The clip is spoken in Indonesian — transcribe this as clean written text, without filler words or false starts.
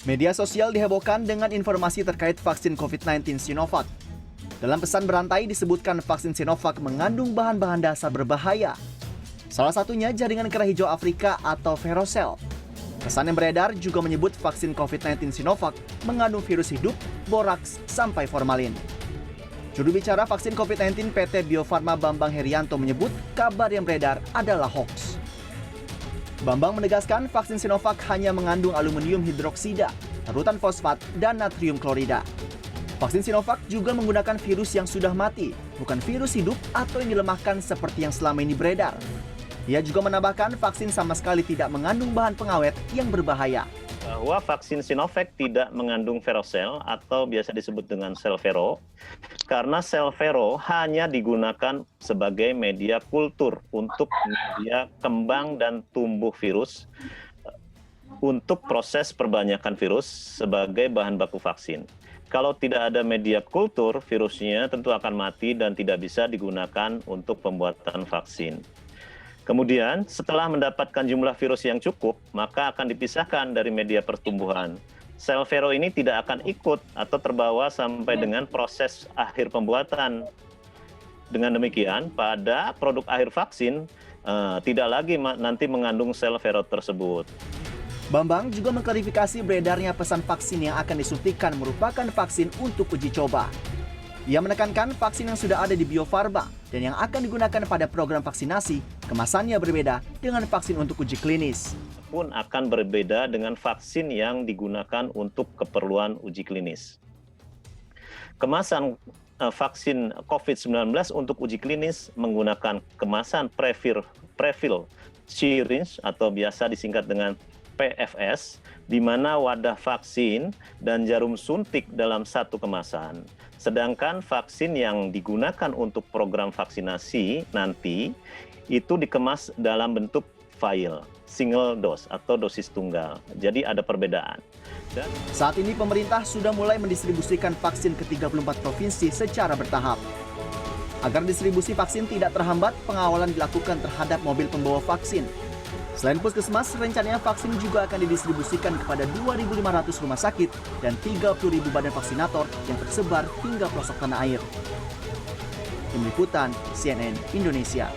Media sosial dihebohkan dengan informasi terkait vaksin COVID-19 Sinovac. Dalam pesan berantai disebutkan vaksin Sinovac mengandung bahan-bahan dasar berbahaya. Salah satunya jaringan kera hijau Afrika atau Verocell. Pesan yang beredar juga menyebut vaksin COVID-19 Sinovac mengandung virus hidup, boraks, sampai formalin. Juru bicara vaksin COVID-19 PT Bio Farma Bambang Herianto menyebut kabar yang beredar adalah hoax. Bambang menegaskan vaksin Sinovac hanya mengandung aluminium hidroksida, larutan fosfat, dan natrium klorida. Vaksin Sinovac juga menggunakan virus yang sudah mati, bukan virus hidup atau yang dilemahkan seperti yang selama ini beredar. Ia juga menambahkan vaksin sama sekali tidak mengandung bahan pengawet yang berbahaya. Bahwa vaksin Sinovac tidak mengandung Verocell atau biasa disebut dengan sel vero, karena sel vero hanya digunakan sebagai media kultur untuk media kembang dan tumbuh virus untuk proses perbanyakan virus sebagai bahan baku vaksin. Kalau tidak ada media kultur, virusnya tentu akan mati dan tidak bisa digunakan untuk pembuatan vaksin. Kemudian, setelah mendapatkan jumlah virus yang cukup, maka akan dipisahkan dari media pertumbuhan. Sel vero ini tidak akan ikut atau terbawa sampai dengan proses akhir pembuatan. Dengan demikian, pada produk akhir vaksin tidak lagi nanti mengandung sel vero tersebut. Bambang juga mengklarifikasi beredarnya pesan vaksin yang akan disuntikan merupakan vaksin untuk uji coba. Ia menekankan vaksin yang sudah ada di Bio Farma dan yang akan digunakan pada program vaksinasi, kemasannya berbeda dengan vaksin untuk uji klinis. Pun akan berbeda dengan vaksin yang digunakan untuk keperluan uji klinis. Kemasan vaksin COVID-19 untuk uji klinis menggunakan kemasan prefill syringe atau biasa disingkat dengan PFS, di mana wadah vaksin dan jarum suntik dalam satu kemasan. Sedangkan vaksin yang digunakan untuk program vaksinasi nanti itu dikemas dalam bentuk vial, single dose atau dosis tunggal. Jadi ada perbedaan. Dan saat ini pemerintah sudah mulai mendistribusikan vaksin ke 34 provinsi secara bertahap. Agar distribusi vaksin tidak terhambat, pengawalan dilakukan terhadap mobil pembawa vaksin. Selain puskesmas, rencananya vaksin juga akan didistribusikan kepada 2.500 rumah sakit dan 30.000 badan vaksinator yang tersebar hingga pelosok tanah air. Tim Liputan CNN Indonesia.